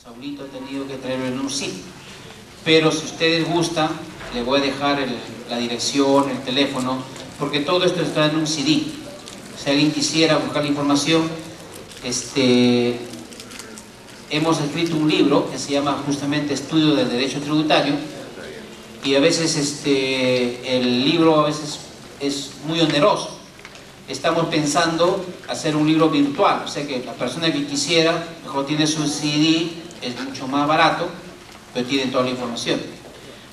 Saulito ha tenido que traerlo en un zip. Pero si ustedes gustan, les voy a dejar la dirección, el teléfono, porque todo esto está en un CD. Si alguien quisiera buscar la información, hemos escrito un libro que se llama justamente Estudio del Derecho Tributario, y a veces el libro a veces es muy oneroso. Estamos pensando hacer un libro virtual, o sea que la persona que quisiera, mejor tiene su CD, es mucho más barato, pero tienen toda la información.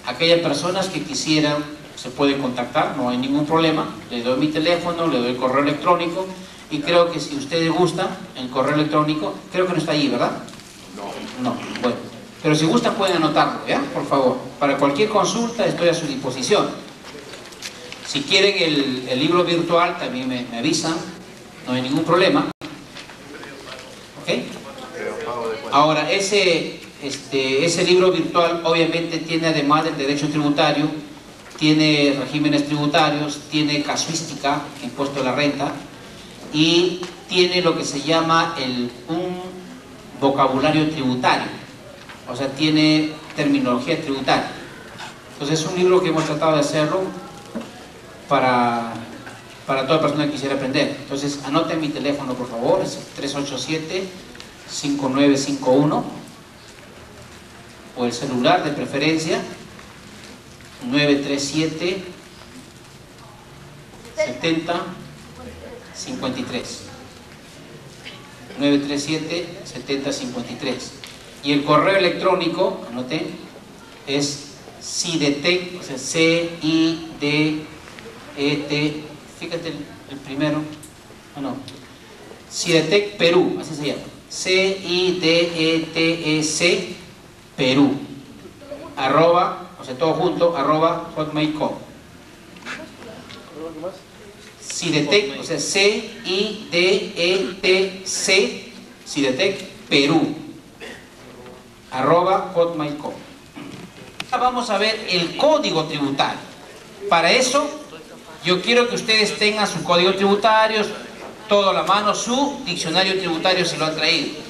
Aquellas personas que quisieran se pueden contactar, no hay ningún problema. Les doy mi teléfono, les doy el correo electrónico, y creo que si ustedes gustan, el correo electrónico, creo que no está ahí, ¿verdad? No, bueno. Pero si gustan pueden anotarlo, ¿ya? Por favor. Para cualquier consulta estoy a su disposición. Si quieren el libro virtual también me avisan, no hay ningún problema. ¿Ok? Ahora, ese libro virtual obviamente tiene, además del derecho tributario, tiene regímenes tributarios, tiene casuística, impuesto a la renta, y tiene lo que se llama un vocabulario tributario, o sea, tiene terminología tributaria. Entonces es un libro que hemos tratado de hacerlo para toda persona que quisiera aprender. Entonces anoten mi teléfono, por favor, es 387-5951, o el celular de preferencia 937 70 53 937 70 53, y el correo electrónico, anoten, es CIDETEC, o sea, C-I-D-E-T, fíjate el primero, CIDETEC Perú, así se llama, C-I-D-E-T-E-C Perú, arroba, o sea, todo junto, arroba hotmail.com. CIDETEC, o sea, C-I-D-E-T-C, CIDETEC Perú, arroba hotmail.com. Vamos a ver el código tributario. Para eso, yo quiero que ustedes tengan su código tributario, todo a la mano, su diccionario tributario si lo han traído.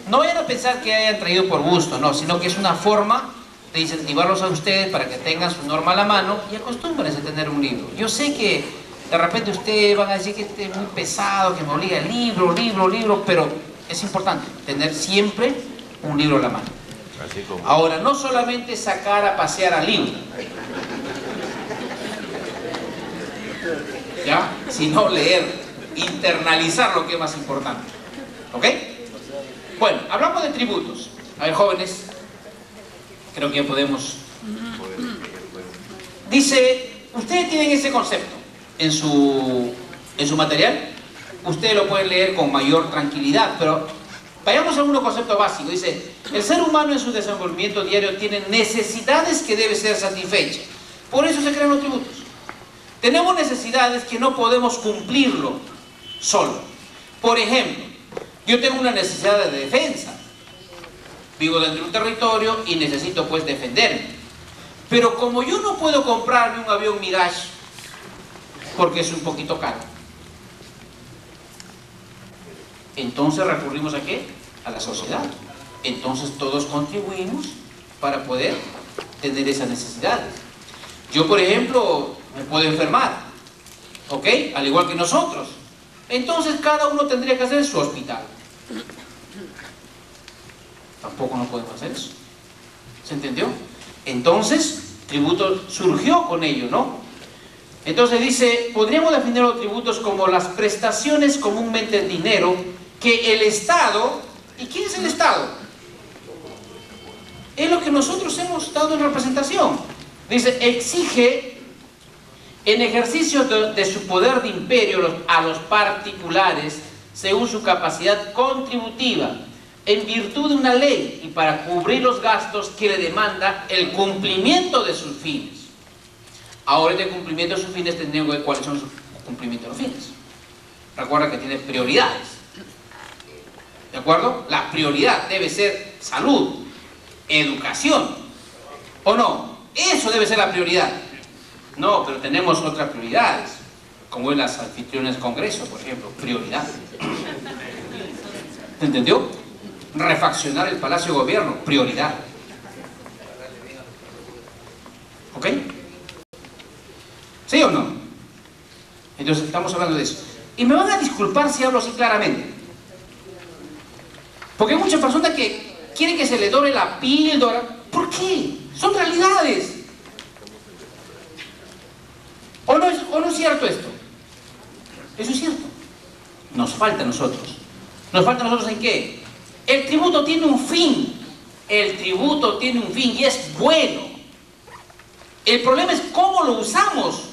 No vayan a pensar que hayan traído por gusto, no, sino que es una forma de incentivarlos a ustedes para que tengan su norma a la mano y acostúmbrense a tener un libro. Yo sé que de repente ustedes van a decir que este es muy pesado, que me obliga el libro, pero es importante tener siempre un libro a la mano. Ahora, no solamente sacar a pasear al libro, ¿ya? Sino leer, internalizar lo que es más importante. ¿Ok? Bueno, hablamos de tributos. A ver, jóvenes, creo que ya podemos. Dice, ustedes tienen ese concepto en su material. Ustedes lo pueden leer con mayor tranquilidad, pero vayamos a unos conceptos básicos. Dice, el ser humano en su desenvolvimiento diario tiene necesidades que deben ser satisfechas. Por eso se crean los tributos. Tenemos necesidades que no podemos cumplirlo solo. Por ejemplo, yo tengo una necesidad de defensa. Vivo dentro de un territorio y necesito pues defenderme. Pero como yo no puedo comprarme un avión Mirage porque es un poquito caro, entonces recurrimos ¿a qué? A la sociedad. Entonces todos contribuimos para poder tener esas necesidades. Yo, por ejemplo, me puedo enfermar, ¿ok? Al igual que nosotros. Entonces cada uno tendría que hacer su hospital. Tampoco no podemos hacer eso. ¿Se entendió? Entonces, tributo surgió con ello, ¿no? Entonces dice, podríamos definir los tributos como las prestaciones comúnmente en dinero que el Estado, ¿y quién es el Estado? Es lo que nosotros hemos dado en representación. Dice, exige en ejercicio de su poder de imperio a los particulares según su capacidad contributiva, en virtud de una ley y para cubrir los gastos que le demanda el cumplimiento de sus fines. Ahora, el cumplimiento de sus fines tendríamos que ver cuáles son sus cumplimientos de los fines. Recuerda que tiene prioridades. ¿De acuerdo? La prioridad debe ser salud, educación, ¿o no? Eso debe ser la prioridad. No, pero tenemos otras prioridades, como en las anfitriones congresos, por ejemplo, prioridad. ¿Se entendió? refaccionar el Palacio de Gobierno, prioridad. ¿Ok? ¿Sí o no? Entonces estamos hablando de eso. Y me van a disculpar si hablo así claramente. Porque hay muchas personas que quieren que se les dore la píldora. ¿Por qué? Son realidades. ¿O no es cierto esto? Eso es cierto. Nos falta a nosotros. ¿Nos falta a nosotros en qué? El tributo tiene un fin. El tributo tiene un fin y es bueno. El problema es cómo lo usamos.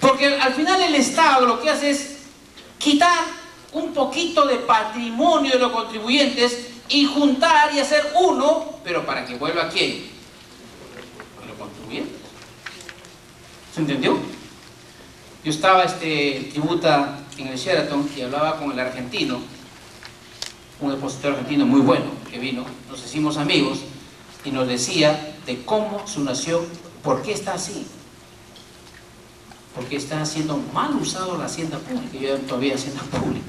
Porque al final el Estado lo que hace es quitar un poquito de patrimonio de los contribuyentes y juntar y hacer uno, pero para que vuelva ¿a quién? A los contribuyentes. ¿Se entendió? Yo estaba tributa en el Sheraton y hablaba con el argentino, un expositor argentino muy bueno que vino, nos hicimos amigos y nos decía de cómo su nación, por qué está así. Porque está siendo mal usado la hacienda pública. Yo todavía hacienda pública.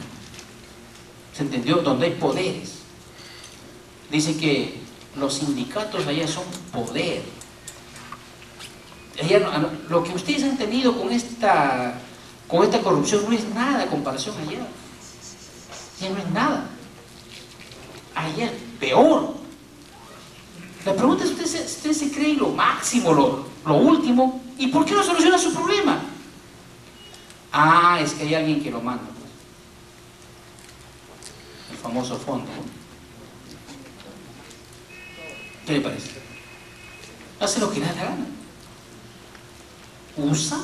¿Se entendió? Donde hay poderes. Dice que los sindicatos allá son poder. Allá, lo que ustedes han tenido con esta corrupción no es nada en comparación allá. Ya no es nada. Allá es peor. La pregunta es, ¿usted se cree lo máximo, lo último? ¿Y por qué no soluciona su problema? Ah, es que hay alguien que lo manda. El famoso fondo. ¿Qué le parece? Hace lo que le da la gana. Usa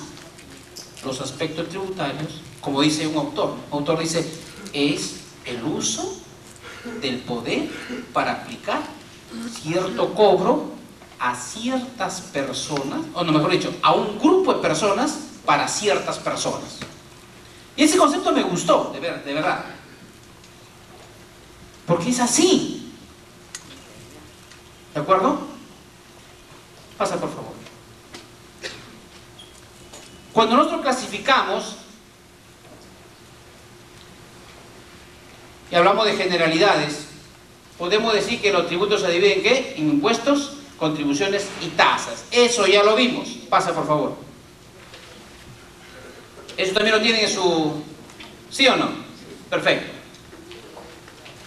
los aspectos tributarios, como dice un autor. Un autor dice, es el uso del poder para aplicar cierto cobro a ciertas personas, o no, mejor dicho, a un grupo de personas para ciertas personas. Y ese concepto me gustó, de verdad. Porque es así. ¿De acuerdo? Pasa, por favor. Cuando nosotros clasificamos y hablamos de generalidades, podemos decir que los tributos se dividen ¿en qué? En impuestos, contribuciones y tasas. Eso ya lo vimos. Pasa, por favor. Eso también lo tienen en su... ¿Sí o no? Perfecto.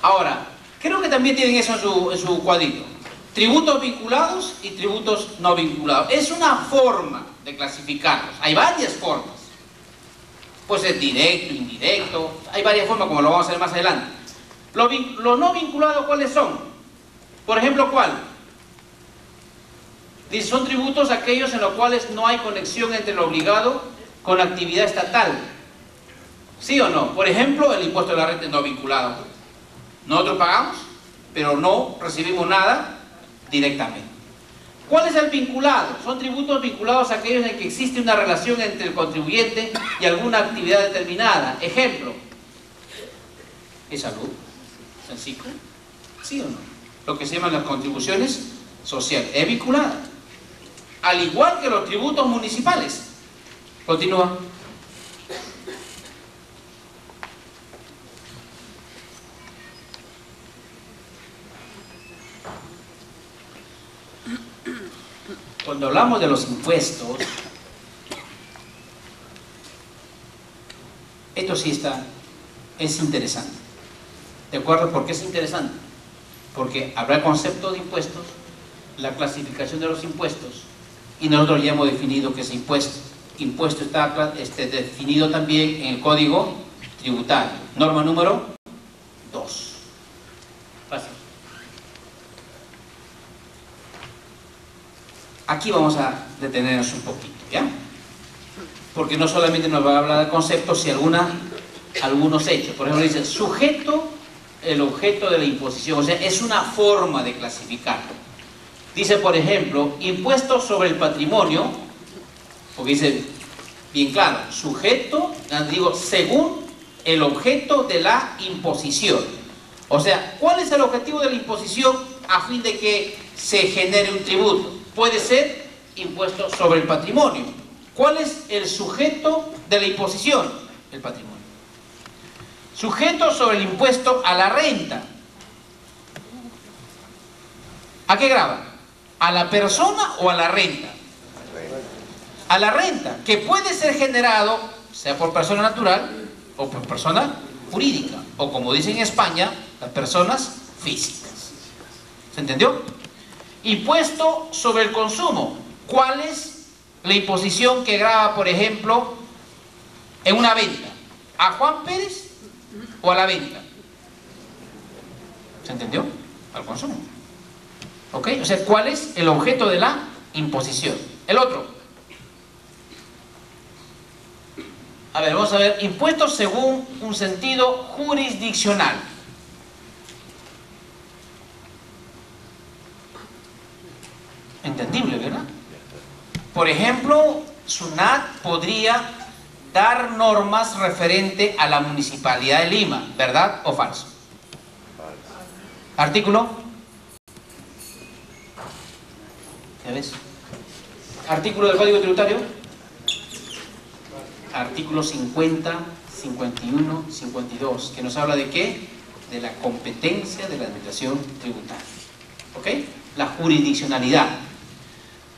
Ahora, creo que también tienen eso en su cuadrito. Tributos vinculados y tributos no vinculados. Es una forma de clasificarlos. Hay varias formas. Puede ser directo, indirecto. Hay varias formas, como lo vamos a hacer más adelante. Los no vinculados, ¿cuáles son? Por ejemplo, ¿cuál? Dice, son tributos aquellos en los cuales no hay conexión entre lo obligado con la actividad estatal. ¿Sí o no? Por ejemplo, el impuesto de la renta no vinculado. Nosotros pagamos, pero no recibimos nada directamente. ¿Cuál es el vinculado? Son tributos vinculados a aquellos en que existe una relación entre el contribuyente y alguna actividad determinada. Ejemplo, ¿es salud? ¿Sencillo? ¿Sí o no? Lo que se llaman las contribuciones sociales. Es vinculada. Al igual que los tributos municipales. Continúa. Cuando hablamos de los impuestos, esto sí es interesante. ¿De acuerdo? ¿Por qué es interesante? Porque habrá el concepto de impuestos, la clasificación de los impuestos, y nosotros ya hemos definido que es impuesto. Impuesto está definido también en el Código Tributario. Norma número 2. Fácil. Aquí vamos a detenernos un poquito, ¿ya? Porque no solamente nos va a hablar de conceptos, sino algunos hechos. Por ejemplo, dice, sujeto, el objeto de la imposición. O sea, es una forma de clasificarlo. Dice, por ejemplo, impuestos sobre el patrimonio, porque dice bien claro, sujeto, digo, según el objeto de la imposición. O sea, ¿cuál es el objetivo de la imposición a fin de que se genere un tributo? Puede ser impuesto sobre el patrimonio. ¿Cuál es el sujeto de la imposición? El patrimonio. Sujeto sobre el impuesto a la renta. ¿A qué grava? ¿A la persona o a la renta? A la renta, que puede ser generado, sea por persona natural o por persona jurídica, o como dicen en España, las personas físicas. ¿Se entendió? Impuesto sobre el consumo. ¿Cuál es la imposición que grava, por ejemplo, en una venta? ¿A Juan Pérez o a la venta? ¿Se entendió? Al consumo. ¿Ok? O sea, ¿cuál es el objeto de la imposición? El otro. A ver, vamos a ver. Impuestos según un sentido jurisdiccional. Entendible, ¿verdad? Por ejemplo, SUNAT podría dar normas referente a la Municipalidad de Lima, ¿verdad o falso? Artículo. ¿Ya ves? Artículo del Código Tributario. Artículo 50, 51, 52, que nos habla de ¿qué? De la competencia de la administración tributaria. ¿Ok? La jurisdiccionalidad.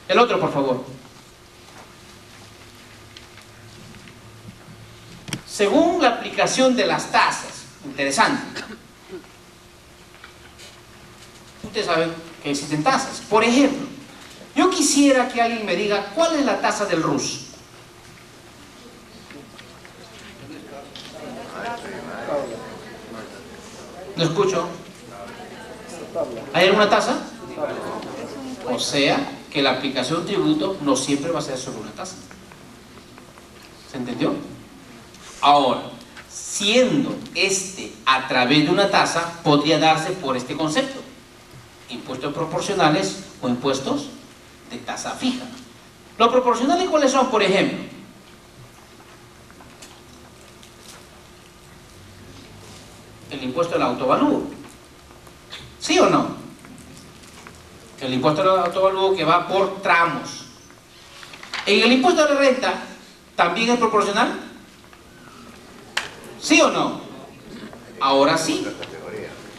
El otro, por favor. Según la aplicación de las tasas. Interesante. Ustedes saben que existen tasas. Por ejemplo, yo quisiera que alguien me diga ¿cuál es la tasa del RUS? No escucho. ¿Hay alguna tasa? O sea, que la aplicación de tributo no siempre va a ser sobre una tasa. ¿Se entendió? Ahora, siendo a través de una tasa, podría darse por este concepto: impuestos proporcionales o impuestos de tasa fija. ¿Los proporcionales cuáles son, por ejemplo? El impuesto del autovalúo. ¿Sí o no? El impuesto del autovalúo que va por tramos. ¿En el impuesto de la renta también es proporcional? ¿Sí o no? Ahora sí.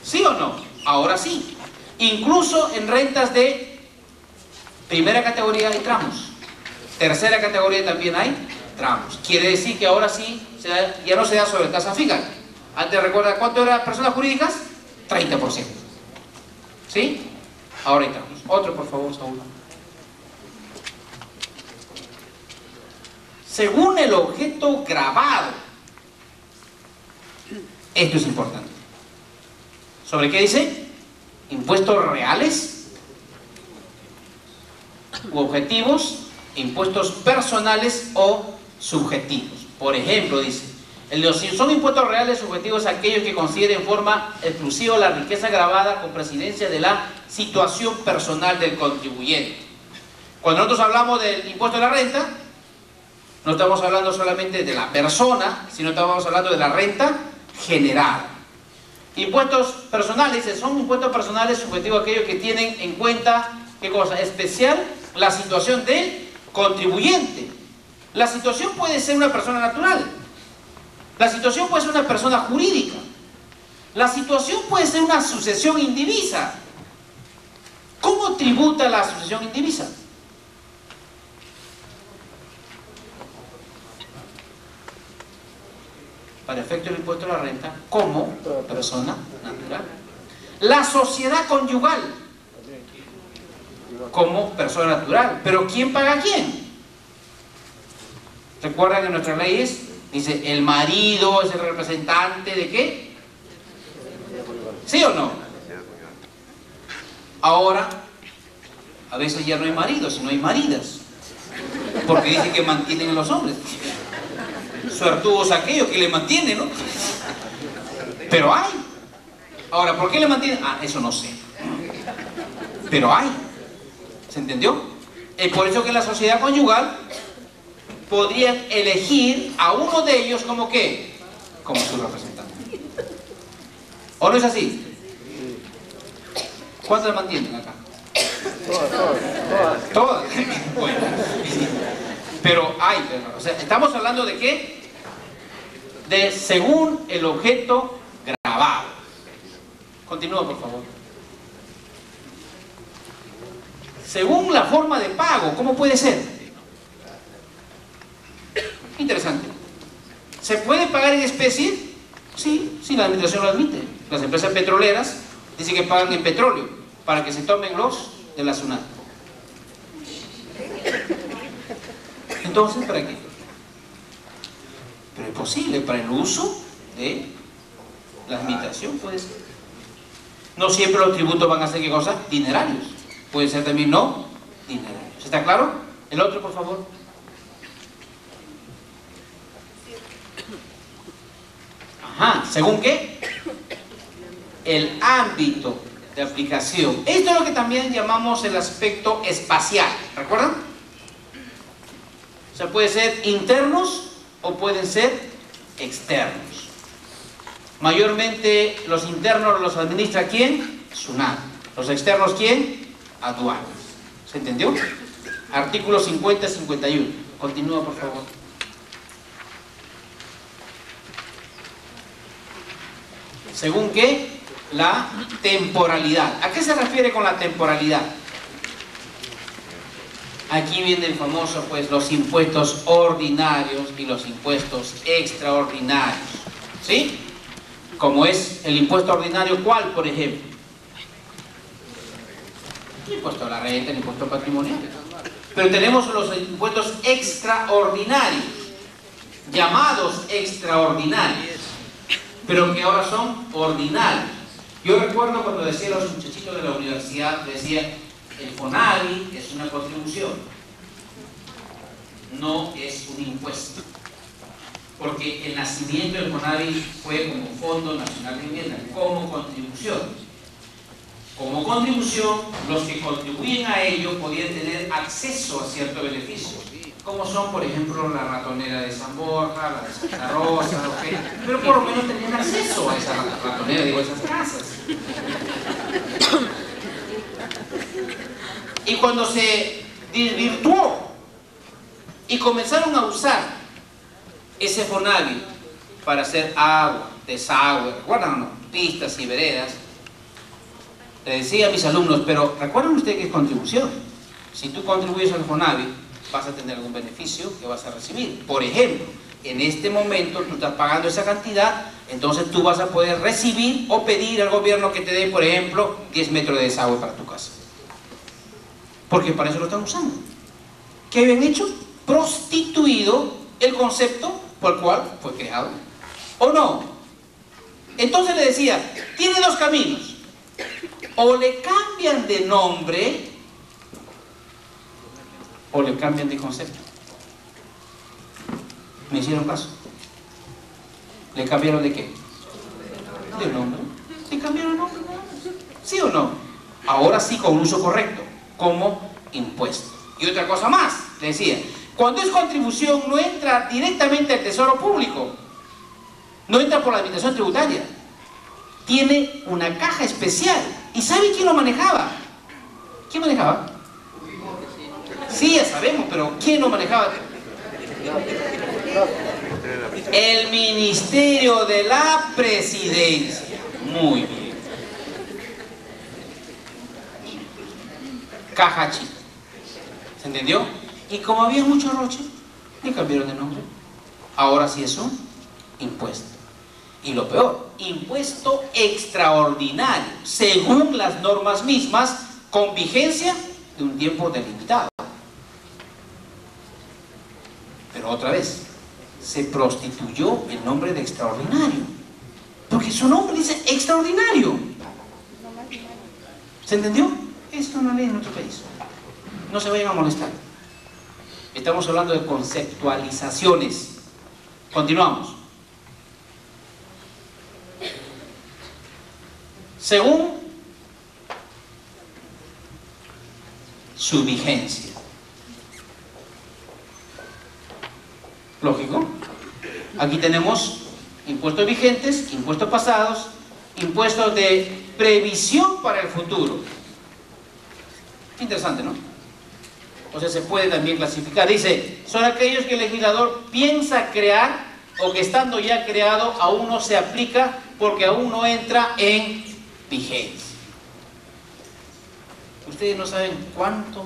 ¿Sí o no? Ahora sí. Incluso en rentas de primera categoría hay tramos. Tercera categoría también hay tramos. Quiere decir que ahora sí ya no se da sobre tasa fija. Antes, recuerda, ¿cuánto eran personas jurídicas? 30%. ¿Sí? Ahora hay tramos. Otro, por favor, Saúl. Según el objeto gravado. Esto es importante. ¿Sobre qué dice? Impuestos reales u objetivos, impuestos personales o subjetivos. Por ejemplo, dice, son impuestos reales subjetivos aquellos que consideren en forma exclusiva la riqueza gravada con presidencia de la situación personal del contribuyente. Cuando nosotros hablamos del impuesto de la renta, no estamos hablando solamente de la persona, sino estamos hablando de la renta generada. Impuestos personales, son impuestos personales subjetivos aquellos que tienen en cuenta, ¿qué cosa? Especial, la situación del contribuyente. La situación puede ser una persona natural. La situación puede ser una persona jurídica. La situación puede ser una sucesión indivisa. ¿Cómo tributa la sucesión indivisa? Para efecto del impuesto a la renta, como persona natural. La sociedad conyugal, como persona natural. ¿Pero quién paga a quién? ¿Recuerdan que en nuestras leyes dice el marido es el representante de qué? ¿Sí o no? Ahora, a veces ya no hay maridos, sino hay maridas. Porque dice que mantienen a los hombres. Suertudos aquellos que le mantienen, ¿no? Pero hay. Ahora, ¿por qué le mantienen? Ah, eso no sé. Pero hay. ¿Se entendió? Es por eso que la sociedad conyugal podrían elegir a uno de ellos como ¿qué? Como su representante. ¿O no es así? ¿Cuántas mantienen acá? Todas. Bueno. Pero hay, o sea, estamos hablando de qué? de según el objeto grabado. Continúa, por favor. Según la forma de pago, ¿cómo puede ser? Interesante. ¿Se puede pagar en especie? Sí, sí, la administración lo admite. Las empresas petroleras dicen que pagan en petróleo para que se tomen los de la SUNAT. Entonces, ¿para qué? Pero es posible para el uso de la administración, puede ser. No siempre los tributos van a ser, ¿qué cosa? Dinerarios. Puede ser también no dinerarios. ¿Está claro? El otro, por favor. Ajá, ¿según qué? El ámbito de aplicación. Esto es lo que también llamamos el aspecto espacial. ¿Recuerdan? O sea, puede ser internos o pueden ser externos. Mayormente los internos los administra ¿quién? SUNAT. Los externos ¿quién? Aduanas. ¿Se entendió? Artículos 50 y 51. Continúa, por favor. ¿Según qué? La temporalidad. ¿A qué se refiere con la temporalidad? Aquí viene el famoso, pues, los impuestos ordinarios y los impuestos extraordinarios. ¿Sí? Como es el impuesto ordinario, ¿cuál, por ejemplo? El impuesto a la renta, el impuesto patrimonial. Pero tenemos los impuestos extraordinarios, llamados extraordinarios, pero que ahora son ordinarios. Yo recuerdo cuando decía a los muchachitos de la universidad, decía, el FONAVI es una contribución, no es un impuesto. Porque el nacimiento del FONAVI fue como Fondo Nacional de Vivienda, como contribución. Como contribución, los que contribuyen a ello podían tener acceso a ciertos beneficios, como son, por ejemplo, la ratonera de San Borja, la de Santa Rosa, ¿okay? Pero por lo menos tenían acceso a esa ratonera, digo, a esas casas. Y cuando se desvirtuó y comenzaron a usar ese FONAVI para hacer agua, desagüe, ¿recuerdan o no? Pistas y veredas. Le decía a mis alumnos, pero ¿recuerdan ustedes que es contribución? Si tú contribuyes al FONAVI, vas a tener algún beneficio que vas a recibir. Por ejemplo, en este momento tú estás pagando esa cantidad, entonces tú vas a poder recibir o pedir al gobierno que te dé, por ejemplo, 10 metros de desagüe para tu casa. Porque para eso lo están usando. ¿Qué habían hecho? Prostituido el concepto por el cual fue creado. ¿O no? Entonces le decía, tiene dos caminos. O le cambian de nombre o le cambian de concepto. ¿Me hicieron caso? ¿Le cambiaron de qué? De nombre. ¿Le cambiaron el nombre? ¿Sí o no? Ahora sí con uso correcto, como impuesto. Y otra cosa más, le decía, cuando es contribución no entra directamente al tesoro público, no entra por la administración tributaria, tiene una caja especial. ¿Y sabe quién lo manejaba? ¿Quién manejaba? Sí, ya sabemos, pero ¿quién lo manejaba? El Ministerio de la Presidencia. Muy bien. Caja chica. ¿Se entendió? Y como había mucho roche, le cambiaron de nombre. Ahora sí es un impuesto. Y lo peor, impuesto extraordinario, según las normas mismas, con vigencia de un tiempo delimitado. Pero otra vez, se prostituyó el nombre de extraordinario, porque su nombre dice extraordinario. ¿Se entendió? Esto es una ley en nuestro país. No se vayan a molestar. Estamos hablando de conceptualizaciones. Continuamos. Según su vigencia. Lógico. Aquí tenemos impuestos vigentes, impuestos pasados, impuestos de previsión para el futuro. Interesante, ¿no? O sea, se puede también clasificar. Dice, son aquellos que el legislador piensa crear o que estando ya creado aún no se aplica porque aún no entra en vigencia. Ustedes no saben cuántos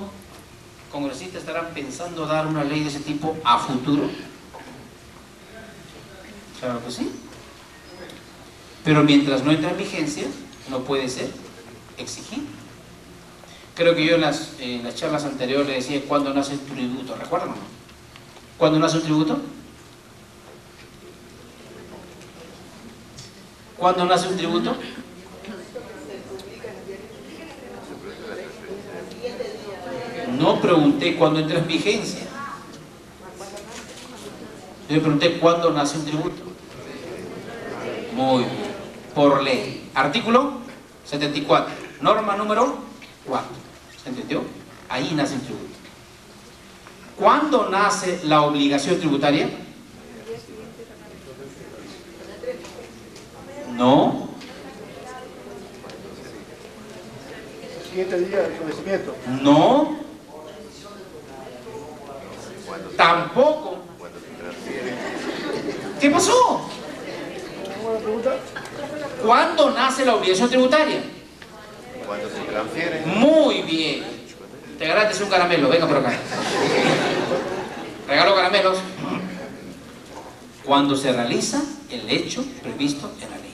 congresistas estarán pensando dar una ley de ese tipo a futuro. Claro que sí. Pero mientras no entra en vigencia, no puede ser exigido. Creo que yo en las charlas anteriores le decía cuándo nace un tributo. ¿Recuerdan o no? ¿Cuándo nace un tributo? ¿Cuándo nace un tributo? No pregunté cuándo entra en vigencia. Yo le pregunté cuándo nace un tributo. Muy bien. Por ley. Artículo 74. Norma número 4. ¿Se entendió? Ahí nace el tributo. ¿Cuándo nace la obligación tributaria? No. El siguiente día del vencimiento. No. Tampoco. ¿Qué pasó? ¿Cuándo nace la obligación tributaria? Cuando se transfiere. Muy bien. Te ganaste un caramelo, venga por acá. Regalo caramelos. Cuando se realiza el hecho previsto en la ley.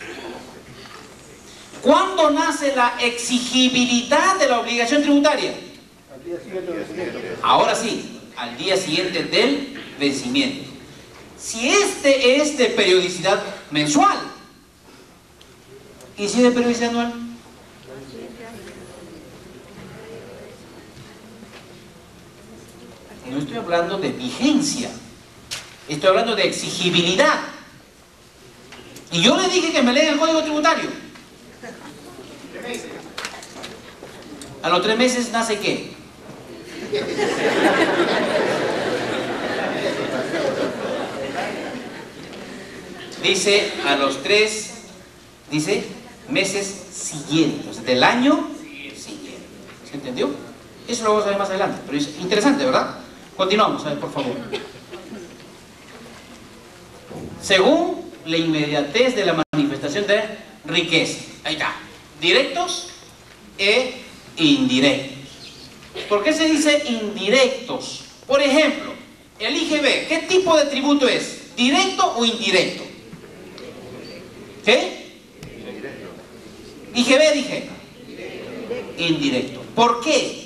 ¿Cuándo nace la exigibilidad de la obligación tributaria? Al día siguiente del vencimiento. Ahora sí, al día siguiente del vencimiento. Si este es de periodicidad mensual, ¿y si es de periodicidad anual? No estoy hablando de vigencia, estoy hablando de exigibilidad. Y yo le dije que me lea el Código Tributario. A los 3 meses nace ¿qué? Dice a los 3, dice meses siguientes, del año siguiente. ¿Se entendió? Eso lo vamos a ver más adelante, pero es interesante, ¿verdad? Continuamos, a ver, por favor. Según la inmediatez de la manifestación de riqueza. Ahí está. Directos e indirectos. ¿Por qué se dice indirectos? Por ejemplo, el IGB, ¿qué tipo de tributo es? ¿Directo o indirecto? ¿Qué? IGB dije. Indirecto. ¿Por qué?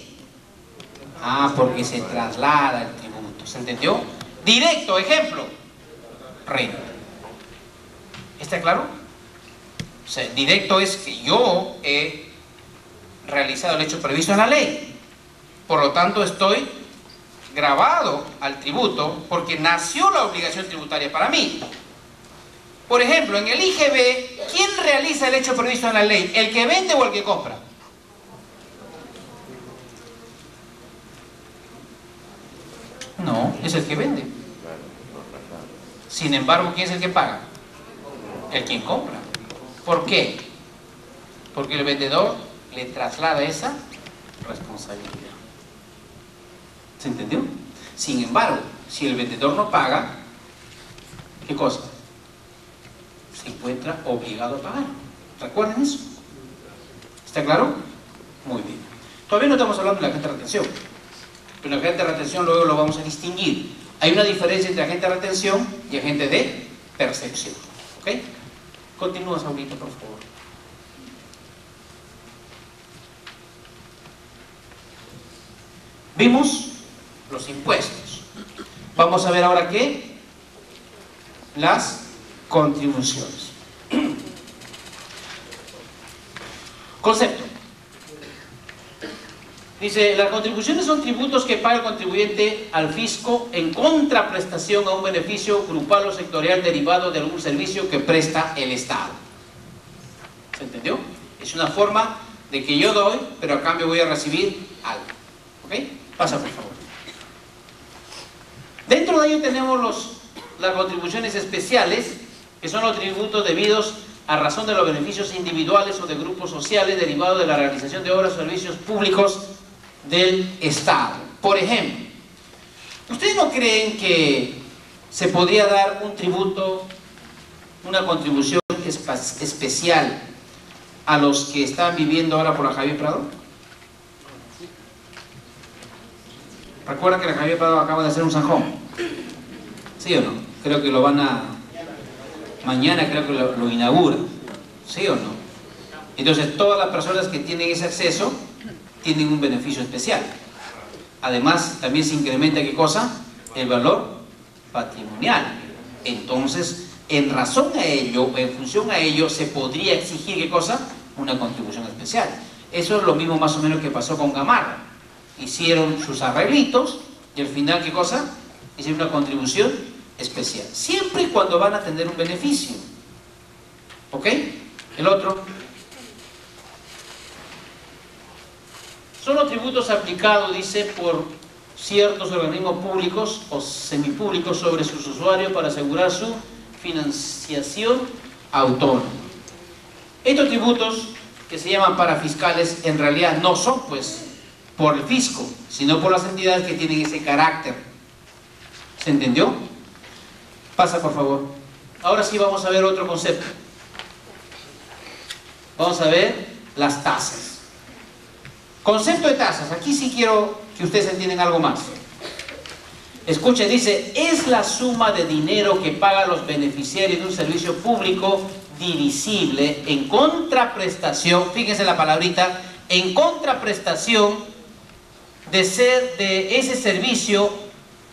Ah, porque se traslada el tributo. ¿Se entendió? Directo, ejemplo. Renta. ¿Está claro? O sea, directo es que yo he realizado el hecho previsto en la ley. Por lo tanto, estoy grabado al tributo porque nació la obligación tributaria para mí. Por ejemplo, en el IGB, ¿quién realiza el hecho previsto en la ley? ¿El que vende o el que compra? No, es el que vende. Sin embargo, ¿quién es el que paga? El quien compra. ¿Por qué? Porque el vendedor le traslada esa responsabilidad. ¿Se entendió? Sin embargo, si el vendedor no paga, ¿qué cosa? Se encuentra obligado a pagar. ¿Recuerden eso? ¿Está claro? Muy bien. Todavía no estamos hablando de la agente de retención. Pero el agente de retención luego lo vamos a distinguir. Hay una diferencia entre agente de retención y agente de percepción. ¿Ok? Continúa, Saulito, por favor. Vimos los impuestos. Vamos a ver ahora qué. Las contribuciones. Concepto. Dice, las contribuciones son tributos que paga el contribuyente al fisco en contraprestación a un beneficio grupal o sectorial derivado de algún servicio que presta el Estado. ¿Se entendió? Es una forma de que yo doy, pero a cambio voy a recibir algo. ¿Ok? Pasa, por favor. Dentro de ello tenemos las contribuciones especiales, que son los tributos debidos a razón de los beneficios individuales o de grupos sociales derivados de la realización de obras o servicios públicos del Estado. Por ejemplo, ¿ustedes no creen que se podría dar un tributo, una contribución especial a los que están viviendo ahora por la Javier Prado. ¿Recuerdan que la Javier Prado acaba de hacer un zanjón? ¿Sí o no? Creo que lo van a... mañana creo que lo inauguran. ¿Sí o no? Entonces todas las personas que tienen ese acceso tienen un beneficio especial. Además también se incrementa, ¿qué cosa? El valor patrimonial. Entonces, en razón a ello, en función a ello, se podría exigir, ¿qué cosa? Una contribución especial. Eso es lo mismo más o menos que pasó con Gamarra. Hicieron sus arreglitos y al final, ¿qué cosa? Hicieron una contribución especial. Siempre y cuando van a tener un beneficio. ¿Ok? El otro. Son los tributos aplicados, dice, por ciertos organismos públicos o semipúblicos sobre sus usuarios para asegurar su financiación autónoma. Estos tributos, que se llaman parafiscales, en realidad no son, pues, por el fisco, sino por las entidades que tienen ese carácter. ¿Se entendió? Pasa, por favor. Ahora sí vamos a ver otro concepto. Vamos a ver las tasas. Concepto de tasas. Aquí sí quiero que ustedes entiendan algo más. Escuchen, dice, es la suma de dinero que pagan los beneficiarios de un servicio público divisible en contraprestación, fíjense la palabrita, en contraprestación de ser de ese servicio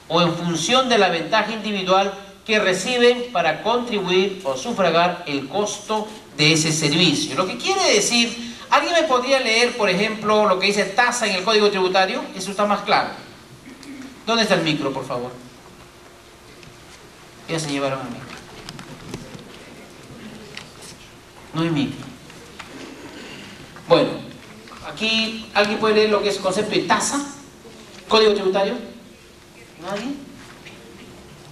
o en función de la ventaja individual que reciben para contribuir o sufragar el costo de ese servicio. Lo que quiere decir, ¿alguien me podría leer, por ejemplo, lo que dice tasa en el Código Tributario? Eso está más claro. ¿Dónde está el micro, por favor? Ya se llevaron el micro. No hay micro. Bueno, aquí, ¿alguien puede leer lo que es el concepto de tasa? ¿Código Tributario? ¿Nadie?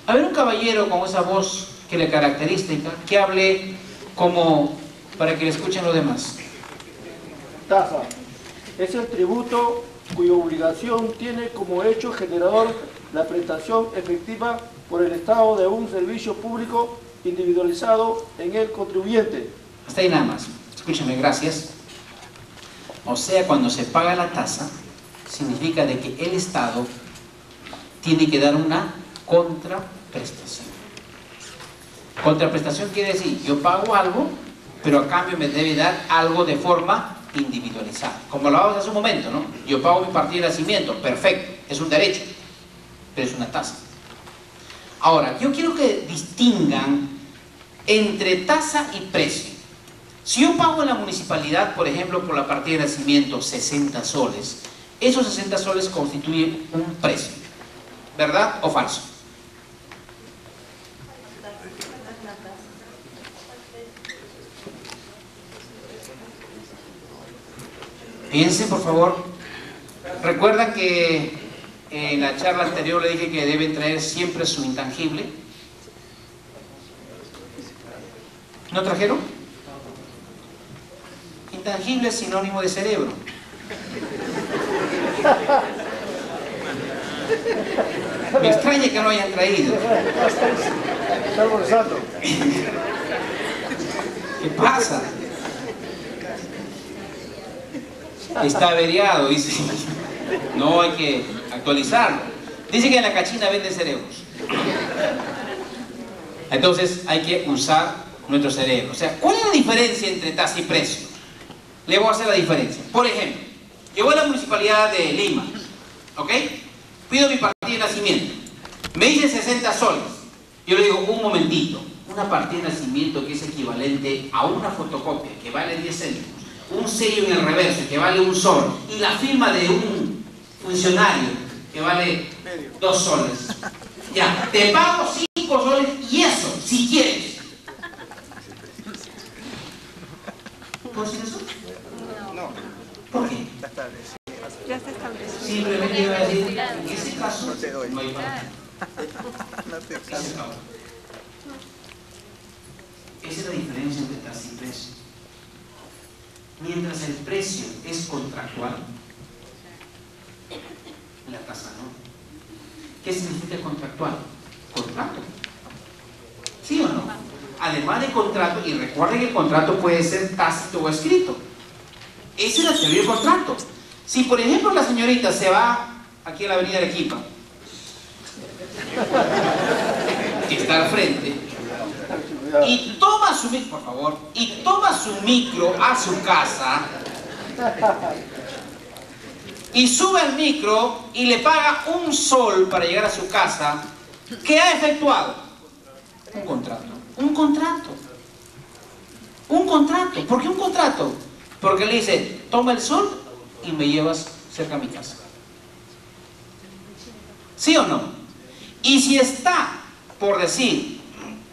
A ver, un caballero con esa voz que le caracteriza, que hable como para que le escuchen los demás. Tasa. Es el tributo cuya obligación tiene como hecho generador la prestación efectiva por el Estado de un servicio público individualizado en el contribuyente. Hasta ahí nada más. Escúcheme, gracias. O sea, cuando se paga la tasa, significa de que el Estado tiene que dar una contraprestación. Contraprestación quiere decir, yo pago algo, pero a cambio me debe dar algo de forma individualizada. Como lo hablamos hace un momento, ¿no? Yo pago mi partida de nacimiento, perfecto, es un derecho, pero es una tasa. Ahora, yo quiero que distingan entre tasa y precio. Si yo pago en la municipalidad, por ejemplo, por la partida de nacimiento 60 soles, esos 60 soles constituyen un precio. ¿Verdad o falso? Piensen, por favor. ¿Recuerdan que en la charla anterior le dije que deben traer siempre su intangible? ¿No trajeron? Intangible es sinónimo de cerebro. Me extraña que no lo hayan traído. Está almorzando. ¿Qué pasa? Está averiado, dice. No, hay que actualizarlo. Dice que en la cachina venden cerebros. Entonces hay que usar nuestro cerebro. O sea, ¿cuál es la diferencia entre tasa y precio? Le voy a hacer la diferencia. Por ejemplo, yo voy a la municipalidad de Lima, ¿ok? Pido mi partida de nacimiento. Me dicen 60 soles. Yo le digo, un momentito. Una partida de nacimiento que es equivalente a una fotocopia que vale 10 céntimos, un sello en el reverso que vale 1 sol y la firma de un funcionario que vale 2 soles. Ya, te pago 5 soles y eso, si quieres. ¿Puedo decir eso? No. ¿Por qué? Ya está establecido. Simplemente iba a decir, en ese caso, no hay pago. Esa es la diferencia entre tasa y precio. Mientras el precio es contractual, la tasa no. ¿Qué significa contractual? Contrato. además de contrato, y recuerden que el contrato puede ser tácito o escrito. Esa es la teoría del contrato. Si por ejemplo la señorita se va aquí a la avenida Arequipa, que está al frente, y toma su micro, por favor, y toma su micro a su casa, y sube al micro y le paga un sol para llegar a su casa, ¿qué ha efectuado? Un contrato. Un contrato. Un contrato. ¿Por qué un contrato? Porque le dice, toma el sol y me llevas cerca a mi casa. ¿Sí o no? Y si está, por decir,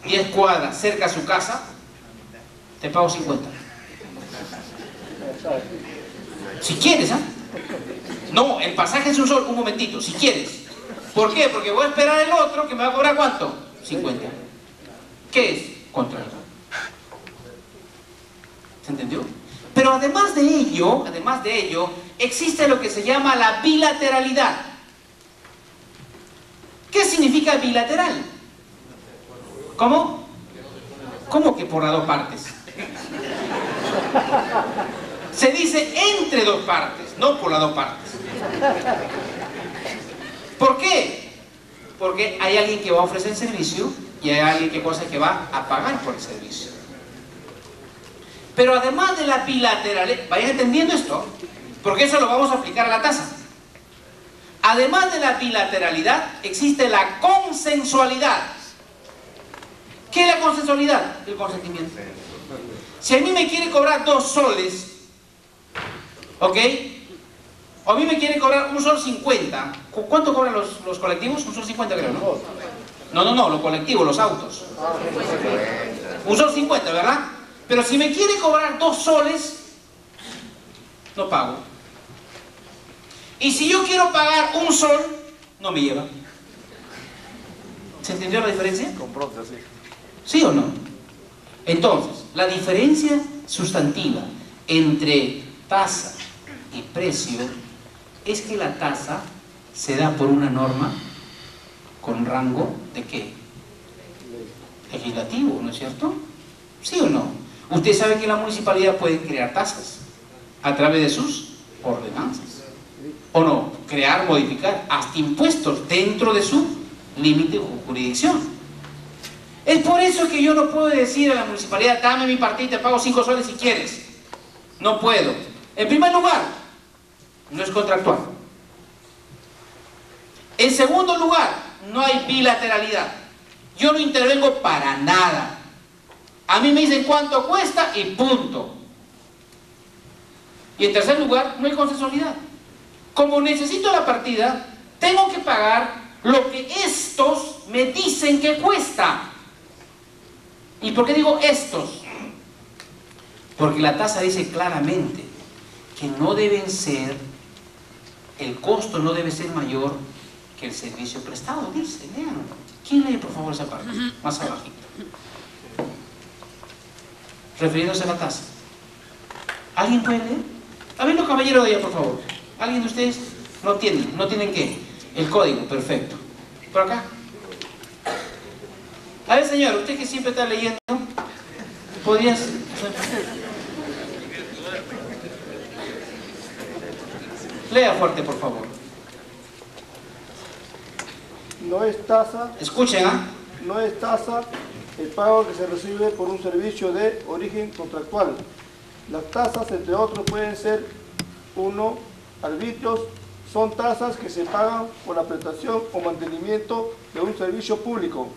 10 cuadras cerca a su casa, te pago 50. Si quieres, ¿ah? No, el pasaje es un sol, un momentito, si quieres. ¿Por qué? Porque voy a esperar el otro que me va a cobrar ¿cuánto? 50. ¿Qué es? Contrato. ¿Se entendió? Pero además de ello, existe lo que se llama la bilateralidad. ¿Qué significa bilateral? ¿Cómo? ¿Cómo que por las dos partes? Se dice entre dos partes, no por las dos partes. ¿Por qué? Porque hay alguien que va a ofrecer el servicio y hay alguien que va a pagar por el servicio. Pero además de la bilateralidad, vayan entendiendo esto, porque eso lo vamos a aplicar a la tasa. Además de la bilateralidad, existe la consensualidad. ¿Qué es la consensualidad? El consentimiento. Si a mí me quiere cobrar 2 soles, ¿ok? O a mí me quiere cobrar un sol 50. ¿Cuánto cobran los colectivos? Un sol 50 creo, ¿no? No, los colectivos, los autos. Un sol 50, ¿verdad? Pero si me quiere cobrar 2 soles, no pago. Y si yo quiero pagar un sol, no me lleva. ¿Se entendió la diferencia? ¿Sí o no? Entonces, la diferencia sustantiva entre tasa y precio es que la tasa se da por una norma con rango de ¿qué? Legislativo, ¿no es cierto? ¿Sí o no? Usted sabe que la municipalidad puede crear tasas a través de sus ordenanzas. ¿O no? Crear, modificar, hasta impuestos dentro de su límite o jurisdicción. Es por eso que yo no puedo decir a la municipalidad, dame mi parte y te pago 5 soles si quieres. No puedo. En primer lugar, no es contractual. En segundo lugar, no hay bilateralidad. Yo no intervengo para nada. A mí me dicen cuánto cuesta y punto. Y en tercer lugar, no hay consensualidad. Como necesito la partida, tengo que pagar lo que estos me dicen que cuesta. ¿Y por qué digo estos? Porque la tasa dice claramente que no deben ser, el costo no debe ser mayor que el servicio prestado. Dice, lean. ¿Quién lee por favor esa parte? Más abajito. Refiriéndose a la tasa. ¿Alguien puede leer? A ver los caballeros de allá, por favor. ¿Alguien de ustedes no tienen? ¿No tienen qué? El código, perfecto. ¿Por acá? A ver, señor, usted que siempre está leyendo, ¿podrías...? Lea fuerte, por favor. No es tasa. Escuchen, ¿ah? No es tasa el pago que se recibe por un servicio de origen contractual. Las tasas, entre otros, pueden ser 1. Arbitrios. Son tasas que se pagan por la prestación o mantenimiento de un servicio público.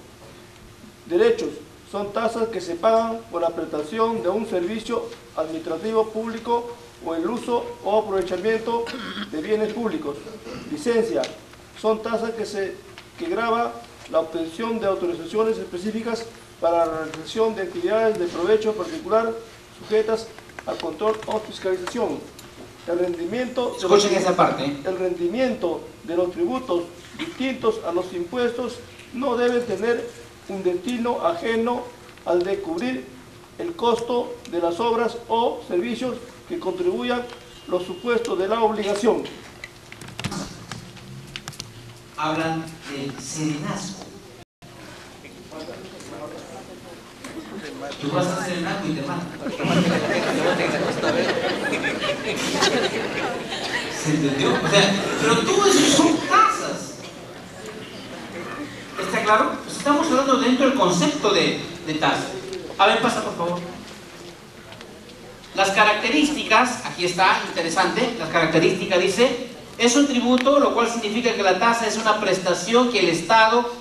Derechos. Son tasas que se pagan por la prestación de un servicio administrativo público o el uso o aprovechamiento de bienes públicos. Licencia. Son tasas que grava la obtención de autorizaciones específicas para la realización de actividades de provecho particular sujetas al control o fiscalización. El rendimiento de los tributos distintos a los impuestos no debe tener un destino ajeno al de cubrir el costo de las obras o servicios que contribuyan los supuestos de la obligación. Hablan del serenazgo. Tú vas a hacer el blanco y te matan. ¿Se entendió? O sea, pero todo eso son tasas. ¿Está claro? Pues estamos hablando dentro del concepto de tasa. A ver, pasa por favor. Las características, aquí está, interesante. Las características dice, es un tributo, lo cual significa que la tasa es una prestación que el Estado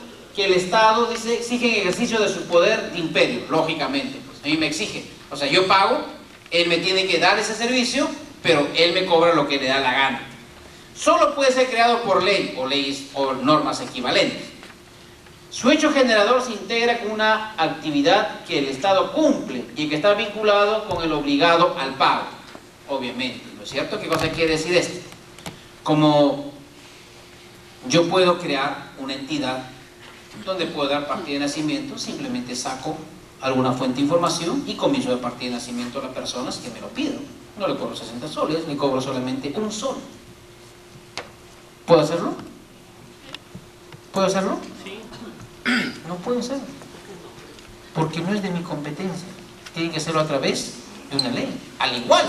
dice, exige en ejercicio de su poder de imperio, lógicamente. Pues a mí me exige. O sea, yo pago, él me tiene que dar ese servicio, pero él me cobra lo que le da la gana. Solo puede ser creado por ley o leyes o normas equivalentes. Su hecho generador se integra con una actividad que el Estado cumple y que está vinculado con el obligado al pago, obviamente, ¿no es cierto? ¿Qué cosa quiere decir esto? Como yo puedo crear una entidad donde puedo dar partida de nacimiento, simplemente saco alguna fuente de información y comienzo de partida de nacimiento a las personas que me lo piden. No le cobro 60 soles, le cobro solamente un sol. ¿Puedo hacerlo? ¿Puedo hacerlo? Sí. No puedo hacerlo, porque no es de mi competencia. Tiene que hacerlo a través de una ley. Al igual,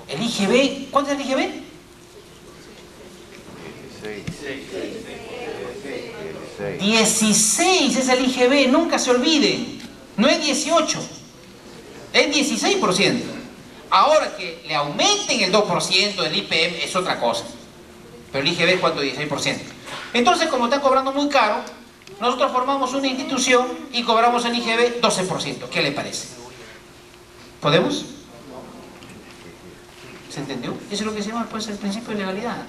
el IGB, ¿cuánto es el IGB? 16 es el IGB, nunca se olviden. No es 18, es 16%. Ahora que le aumenten el 2% del IPM es otra cosa. Pero el IGB es cuánto, 16%. Entonces, como está cobrando muy caro, nosotros formamos una institución y cobramos el IGB 12%. ¿Qué le parece? ¿Podemos? ¿Se entendió? Eso es lo que se llama pues el principio de legalidad.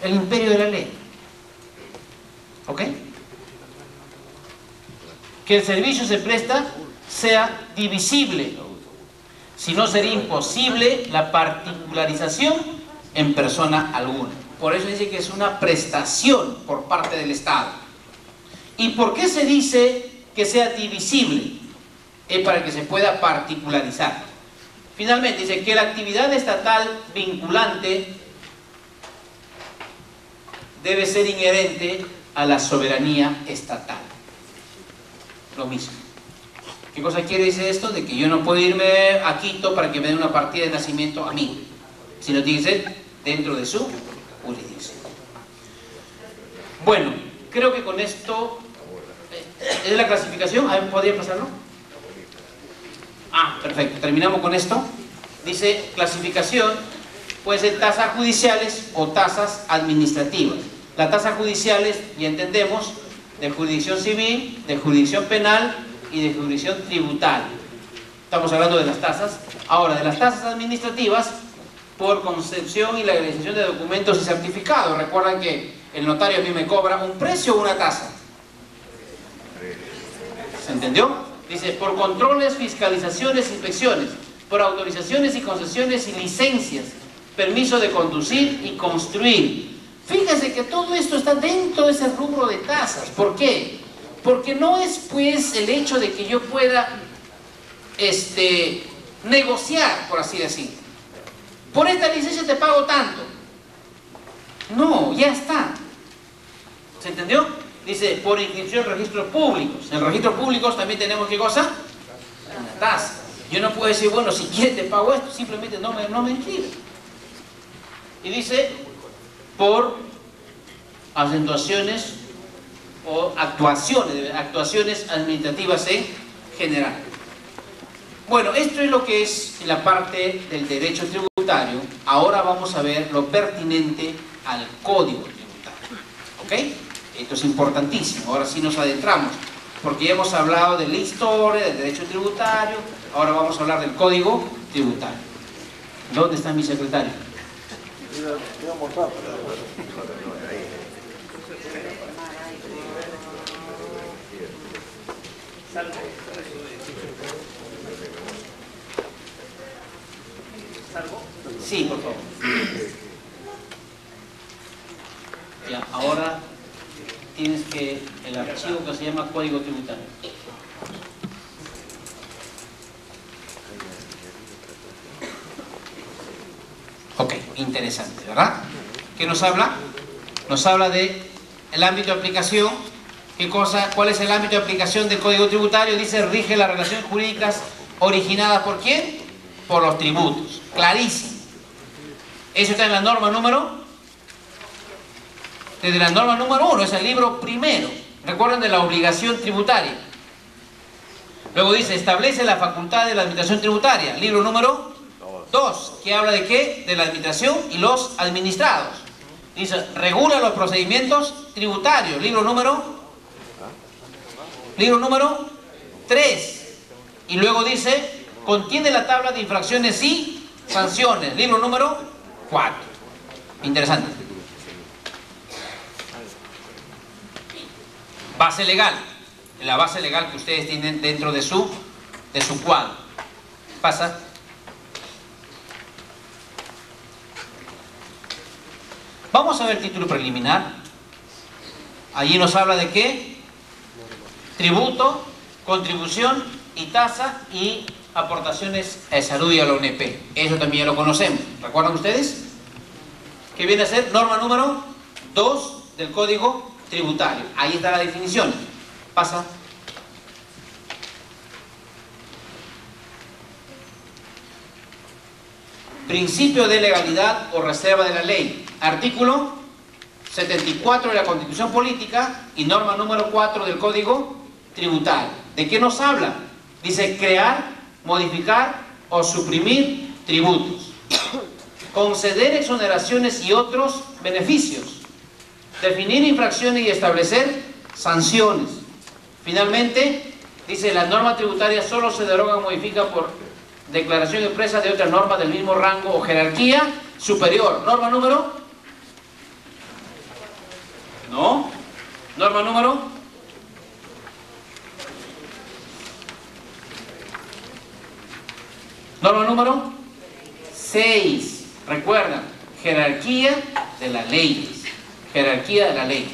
El imperio de la ley. ¿Ok? Que el servicio se presta sea divisible. Si no, sería imposible la particularización en persona alguna. Por eso dice que es una prestación por parte del Estado. ¿Y por qué se dice que sea divisible? Es para que se pueda particularizar. Finalmente dice que la actividad estatal vinculante debe ser inherente a la soberanía estatal. Lo mismo. ¿Qué cosa quiere decir esto? De que yo no puedo irme a Quito para que me den una partida de nacimiento a mí, sino tiene que ser dentro de su jurisdicción. Bueno, creo que con esto es la clasificación. A ver, ¿podría pasarlo? Ah, perfecto. Terminamos con esto. Dice clasificación, puede ser tasas judiciales o tasas administrativas. Las tasas judiciales, ya entendemos, de jurisdicción civil, de jurisdicción penal y de jurisdicción tributaria. Estamos hablando de las tasas. Ahora, de las tasas administrativas, por concepción y la realización de documentos y certificados. Recuerdan que el notario a mí me cobra un precio o una tasa. ¿Se entendió? Dice, por controles, fiscalizaciones, inspecciones, por autorizaciones y concesiones y licencias, permiso de conducir y construir. Fíjense que todo esto está dentro de ese rubro de tasas. ¿Por qué? Porque no es pues el hecho de que yo pueda negociar, por así decir. Por esta licencia te pago tanto. No, ya está. ¿Se entendió? Dice, por inscripción en registros públicos. En registros públicos también tenemos, ¿qué cosa? Una tasa. Yo no puedo decir, bueno, si quieres te pago esto, simplemente no me inscribe. Y dice, por acentuaciones o actuaciones administrativas en general. Bueno, esto es lo que es la parte del derecho tributario. Ahora vamos a ver lo pertinente al código tributario. ¿Ok? Esto es importantísimo. Ahora sí nos adentramos, porque ya hemos hablado de la historia, del derecho tributario. Ahora vamos a hablar del código tributario. ¿Dónde está mi secretario? Sí, por favor. Ya, ahora tienes que el archivo que se llama código tributario. Ok, interesante, ¿verdad? ¿Qué nos habla? Nos habla de el ámbito de aplicación, ¿Qué cosa? ¿Cuál es el ámbito de aplicación del Código Tributario? Dice, rige las relaciones jurídicas originadas ¿por quién? Por los tributos. Clarísimo. Eso está en la norma número... Desde la norma número 1, es el libro primero. Recuerden de la obligación tributaria. Luego dice, establece la facultad de la administración tributaria. Libro número 2, que habla de qué? De la administración y los administrados. Dice, regula los procedimientos tributarios. Libro número 3. Y luego dice, contiene la tabla de infracciones y sanciones. Libro número 4. Interesante. Base legal. La base legal que ustedes tienen dentro de su cuadro. Pasa. Vamos a ver el título preliminar. Allí nos habla de qué: tributo, contribución y tasa y aportaciones a salud y a la ONP. Eso también ya lo conocemos. ¿Recuerdan ustedes? Que viene a ser norma número 2 del Código Tributario. Ahí está la definición. Pasa. Principio de legalidad o reserva de la ley. Artículo 74 de la Constitución Política y norma número 4 del Código Tributario. ¿De qué nos habla? Dice crear, modificar o suprimir tributos. Conceder exoneraciones y otros beneficios. Definir infracciones y establecer sanciones. Finalmente, dice, la norma tributaria solo se deroga o modifica por declaración expresa de otra norma del mismo rango o jerarquía superior. ¿Norma número? No. ¿Norma número? Norma número 6. Recuerda, jerarquía de las leyes. Jerarquía de la ley.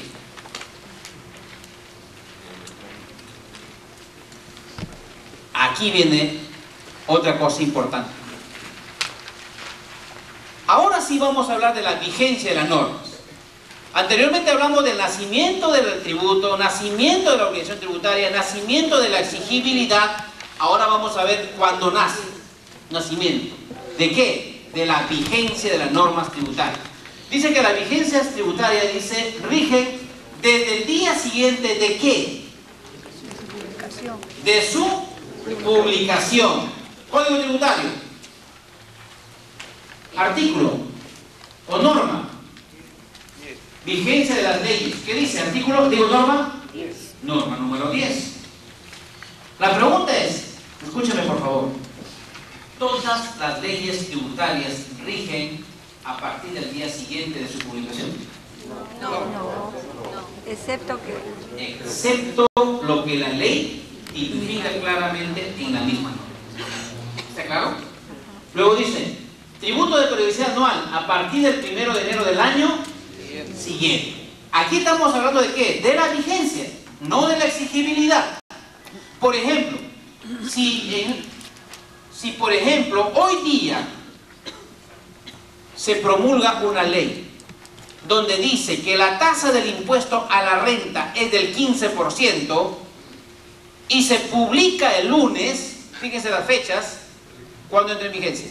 Aquí viene otra cosa importante. Ahora sí vamos a hablar de la vigencia de las normas. Anteriormente hablamos del nacimiento del tributo, nacimiento de la obligación tributaria, nacimiento de la exigibilidad. Ahora vamos a ver cuándo nace. Nacimiento. ¿De qué? De la vigencia de las normas tributarias. Dice que las vigencias tributarias, dice, rigen desde el día siguiente ¿de qué? De su publicación. Código Tributario. Artículo o norma. Vigencia de las leyes. ¿Qué dice? Artículo, digo norma. Norma número 10. La pregunta es, escúchame por favor. Todas las leyes tributarias rigen a partir del día siguiente de su publicación. No. Excepto que... Excepto lo que la ley tipifica claramente en la misma norma. ¿Está claro? Luego dice, tributo de periodicidad anual a partir del 1 de enero del año siguiente. Aquí estamos hablando de ¿qué? De la vigencia, no de la exigibilidad. Por ejemplo, si por ejemplo hoy día se promulga una ley donde dice que la tasa del impuesto a la renta es del 15% y se publica el lunes, fíjense las fechas, ¿cuándo entra en vigencia?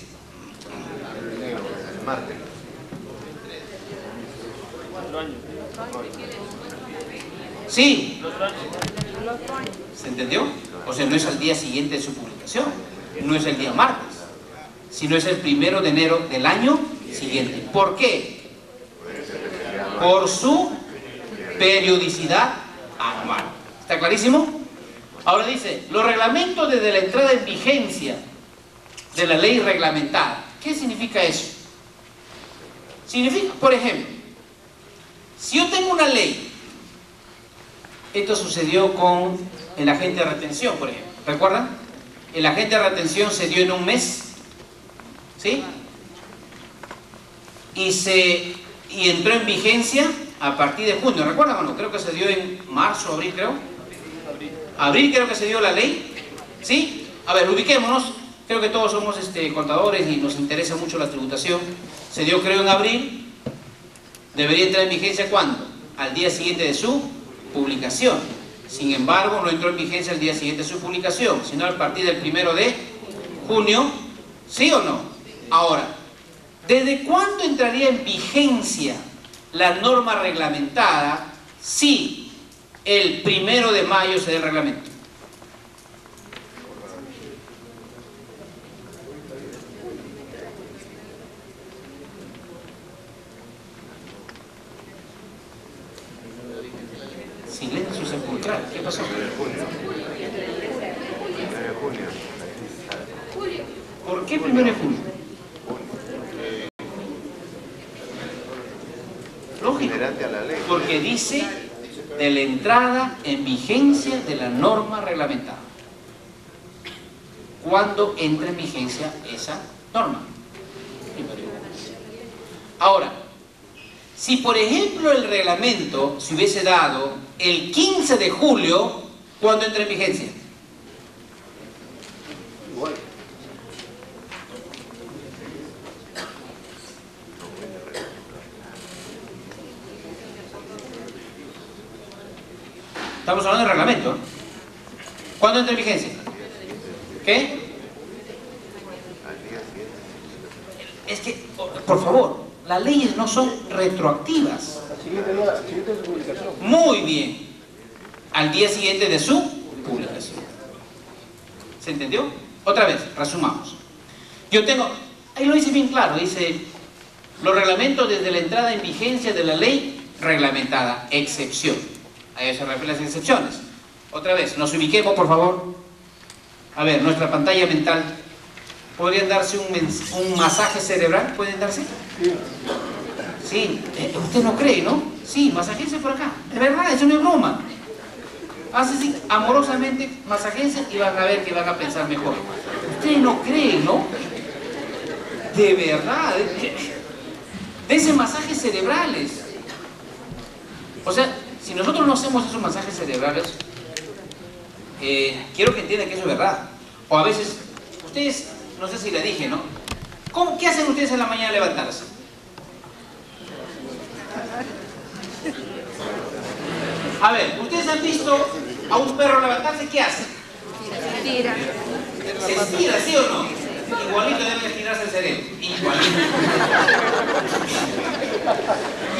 El martes. Sí. ¿Se entendió? O sea, no es al día siguiente de su publicación, no es el día martes, sino es el 1 de enero del año siguiente. ¿Por qué? Por su periodicidad anual. ¿Está clarísimo? Ahora dice, los reglamentos desde la entrada en vigencia de la ley reglamentada. ¿Qué significa eso? Significa, por ejemplo, si yo tengo una ley, esto sucedió con el agente de retención, por ejemplo. ¿Recuerdan? El agente de retención se dio en un mes, ¿sí? Y entró en vigencia a partir de junio. ¿Recuerdan o no? Creo que se dio en marzo, abril, creo. Abril creo que se dio la ley, ¿sí? A ver, ubiquémonos. Creo que todos somos contadores y nos interesa mucho la tributación. Se dio, creo, en abril. Debería entrar en vigencia ¿cuándo? Al día siguiente de su publicación. Sin embargo, no entró en vigencia el día siguiente de su publicación, sino a partir del 1 de junio. ¿Sí o no? Ahora, ¿desde cuándo entraría en vigencia la norma reglamentada si el 1 de mayo se da el reglamento? Silencio sepulcral. ¿Qué pasó? 1 de junio. 1 de junio. ¿Por qué 1 de junio? Lógico. Inherente a la ley. Porque dice de la entrada en vigencia de la norma reglamentada. ¿Cuándo entra en vigencia esa norma? Ahora, si por ejemplo el reglamento se hubiese dado el 15 de julio, ¿cuándo entra en vigencia? Igual. Estamos hablando de reglamento. ¿Cuándo entra en vigencia? ¿Qué? Al día siguiente. Es que, por favor, las leyes no son retroactivas. La siguiente de su publicación. Muy bien. Al día siguiente de su publicación. ¿Se entendió? Otra vez, resumamos. Yo tengo, ahí lo dice bien claro, dice, los reglamentos desde la entrada en vigencia de la ley reglamentada, excepción. A eso se refieren las excepciones. Otra vez, nos ubiquemos, por favor. A ver, nuestra pantalla mental. ¿Podrían darse un masaje cerebral? ¿Pueden darse? Sí. Sí, usted no cree, ¿no? Sí, masajeense por acá. De verdad, eso no es broma. Hace así, amorosamente, masajeense y van a ver que van a pensar mejor. Ustedes no creen, ¿no? De verdad. De ese masajes cerebrales. O sea, si nosotros no hacemos esos masajes cerebrales, quiero que entiendan que eso es verdad. O a veces, ustedes, no sé si le dije, ¿no? ¿Qué hacen ustedes en la mañana al levantarse? A ver, ¿ustedes han visto a un perro levantarse? ¿Qué hace? Tira. ¿Se estira, sí o no? Igualito debe estirarse el cerebro. Igualito.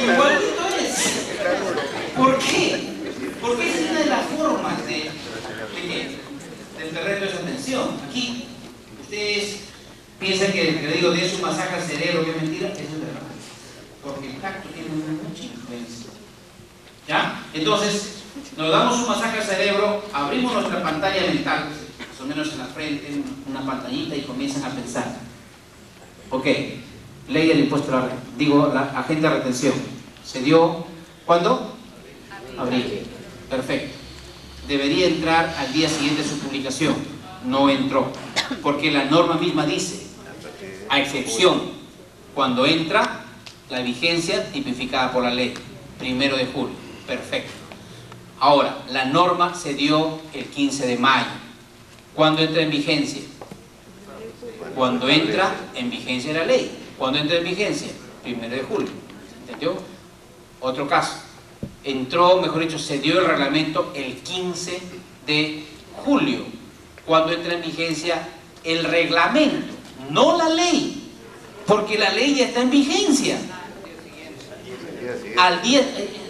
Igualito es. ¿Por qué? Porque esa es una de las formas del perrito de su atención. Aquí, ustedes piensan que le digo de su masaje al cerebro, que es mentira, eso es verdad. Porque el tacto tiene mucha influencia. ¿Ya? Entonces, nos damos un masaje al cerebro, abrimos nuestra pantalla mental, más o menos en la frente, una pantallita, y comienzan a pensar. Ok, ley del impuesto a la renta, digo, la agente de retención. ¿Se dio cuándo? Abril. Perfecto. Debería entrar al día siguiente de su publicación. No entró. Porque la norma misma dice, a excepción, cuando entra la vigencia tipificada por la ley, 1 de julio. Perfecto. Ahora, la norma se dio el 15 de mayo. ¿Cuándo entra en vigencia? Cuando entra en vigencia la ley. ¿Cuándo entra en vigencia? 1 de julio. ¿Entendió? Otro caso. Entró, mejor dicho, se dio el reglamento el 15 de julio. ¿Cuándo entra en vigencia el reglamento? No la ley. Porque la ley ya está en vigencia. Al día...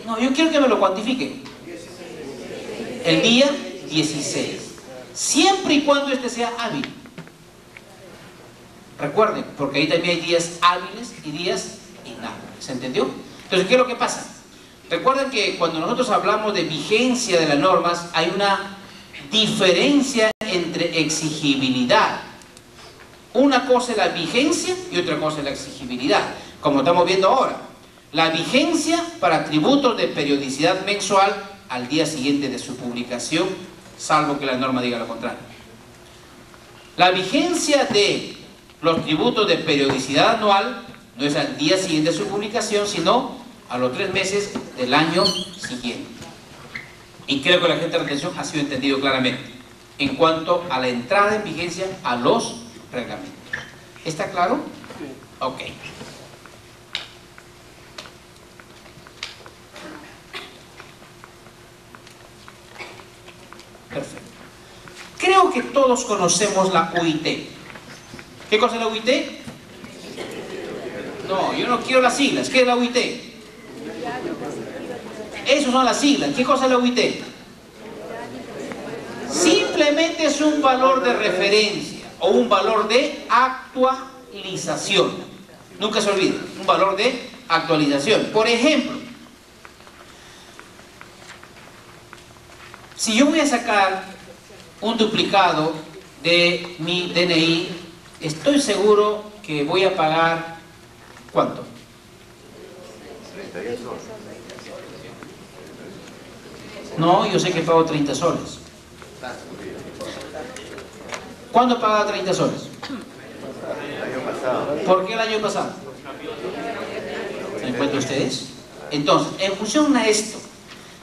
No, yo quiero que me lo cuantifique. El día 16. Siempre y cuando este sea hábil. Recuerden, porque ahí también hay días hábiles y días inhábiles. ¿Se entendió? Entonces, ¿qué es lo que pasa? Recuerden que cuando nosotros hablamos de vigencia de las normas, hay una diferencia entre exigibilidad. Una cosa es la vigencia y otra cosa es la exigibilidad. Como estamos viendo ahora. La vigencia para tributos de periodicidad mensual al día siguiente de su publicación, salvo que la norma diga lo contrario. La vigencia de los tributos de periodicidad anual no es al día siguiente de su publicación, sino a los 3 meses del año siguiente. Y creo que la gente de retención ha sido entendido claramente en cuanto a la entrada en vigencia a los reglamentos. ¿Está claro? Sí. Ok. que todos conocemos la UIT. ¿Qué cosa es la UIT? No, yo no quiero las siglas. ¿Qué es la UIT? Esas son las siglas. ¿Qué cosa es la UIT? Simplemente es un valor de referencia o un valor de actualización. Nunca se olvide, un valor de actualización. Por ejemplo, si yo voy a sacar un duplicado de mi DNI, estoy seguro que voy a pagar ¿cuánto? 31 soles. No, yo sé que pago 30 soles. ¿Cuándo pagaba 30 soles? El año pasado. ¿Por qué el año pasado? ¿Se encuentran ustedes? Entonces, en función a esto,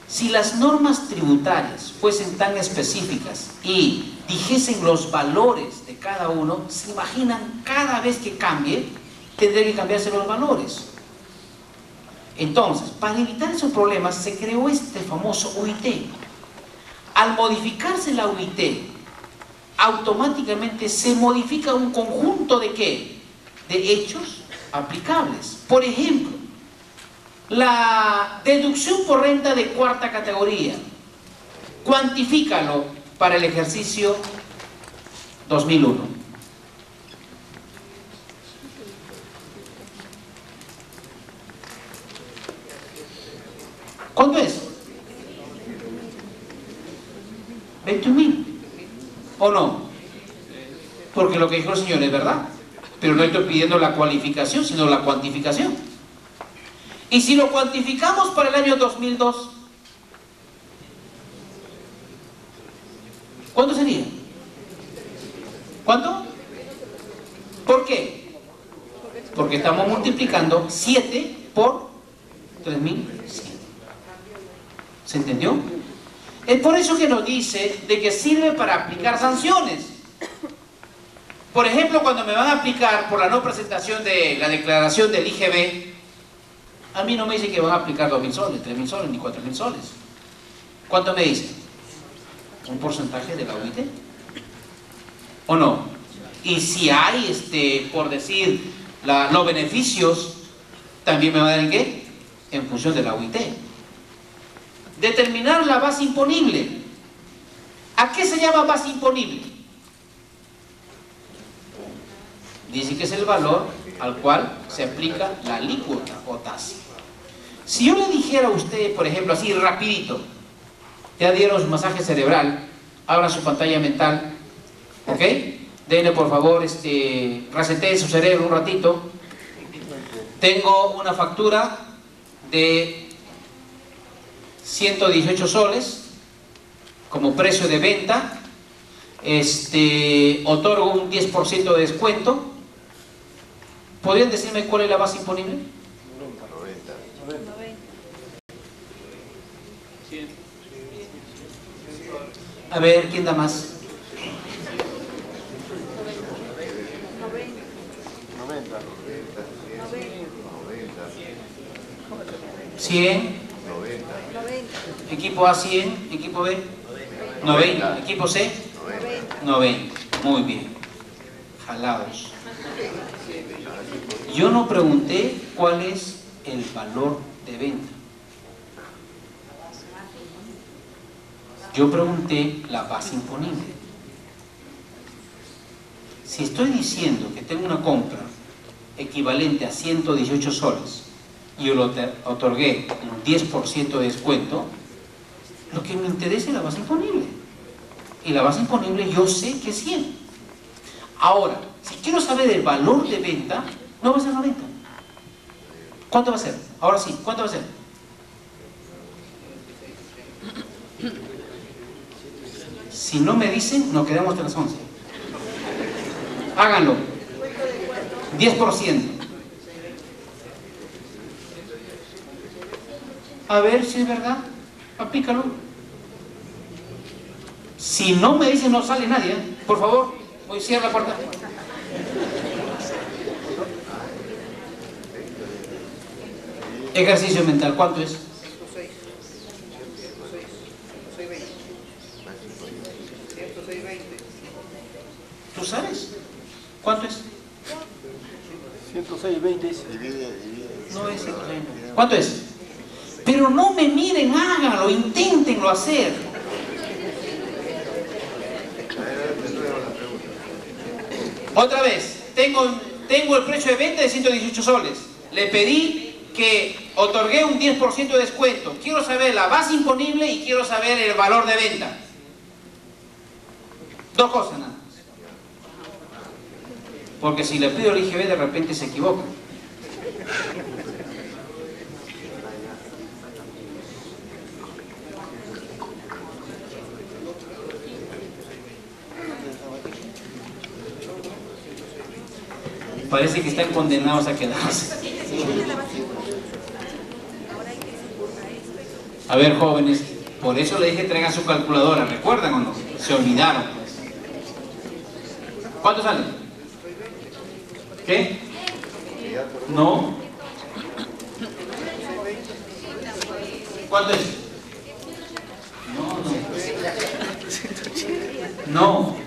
si las normas tributarias fuesen tan específicas y dijesen los valores de cada uno, se imaginan cada vez que cambie, tendría que cambiarse los valores. Entonces, para evitar esos problemas, se creó este famoso UIT. Al modificarse la UIT, automáticamente se modifica un conjunto de ¿qué? De hechos aplicables. Por ejemplo, la deducción por renta de cuarta categoría. Cuantifícalo para el ejercicio 2001. ¿Cuánto es? 21.000. ¿O no? Porque lo que dijo el señor es verdad. Pero no estoy pidiendo la cualificación, sino la cuantificación. Y si lo cuantificamos para el año 2002, ¿cuánto sería? ¿Cuánto? ¿Por qué? Porque estamos multiplicando 7 por 3.100. ¿Se entendió? Es por eso que nos dice de que sirve para aplicar sanciones. Por ejemplo, cuando me van a aplicar por la no presentación de la declaración del IGB, a mí no me dice que van a aplicar 2.000 soles, 3.000 soles, ni 4.000 soles. ¿Cuánto me dice? ¿Un porcentaje de la UIT? ¿O no? Y si hay, por decir, los beneficios, también me va a dar el qué? En función de la UIT. Determinar la base imponible. ¿A qué se llama base imponible? Dice que es el valor al cual se aplica la alícuota o tasa. Si yo le dijera a usted, por ejemplo, así rapidito, ya dieron su masaje cerebral, abra su pantalla mental, ¿ok? Denle por favor, reseteen su cerebro un ratito. Tengo una factura de 118 soles como precio de venta, otorgo un 10% de descuento. ¿Podrían decirme cuál es la base imponible? 90. A ver, ¿quién da más? 100. 90. Equipo A 100, equipo B 90, equipo C 90. Muy bien. Jalados. Yo no pregunté cuál es el valor de venta. Yo pregunté la base imponible. Si estoy diciendo que tengo una compra equivalente a 118 soles y yo lo otorgué un 10% de descuento, lo que me interesa es la base imponible. Y la base imponible yo sé que es 100. Ahora, si quiero saber el valor de venta, no va a ser 90. ¿Cuánto va a ser? Ahora sí, ¿cuánto va a ser? Si no me dicen, nos quedamos hasta las 11. Háganlo. 10%. A ver si es verdad. Aplícalo. Si no me dicen, no sale nadie. Por favor, voy a cerrar la puerta. Ejercicio mental, ¿cuánto es? 106.20. es? ¿Cuánto es? 106.20. No es 106. ¿Cuánto es? Pero no me miren, háganlo, inténtenlo hacer. Otra vez, tengo el precio de venta de 118 soles. Le pedí que otorgué un 10% de descuento. Quiero saber la base imponible y quiero saber el valor de venta. Dos cosas nada más. Porque si le pido el IGB de repente se equivoca. Parece que están condenados a quedarse. A ver, jóvenes, por eso le dije traigan su calculadora, ¿recuerdan o no? Se olvidaron. ¿Cuánto sale? ¿Qué? No. ¿Cuánto es? No.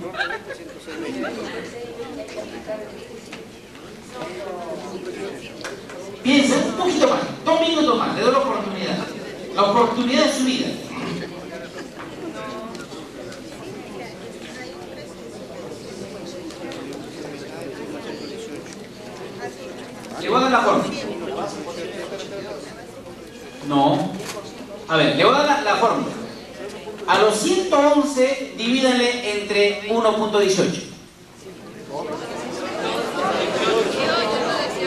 Piensa un poquito más, 2 minutos más, le doy la oportunidad de su vida. Le voy a dar la fórmula. No. A ver, le voy a dar la fórmula. A los 111 divídanle entre 1.18.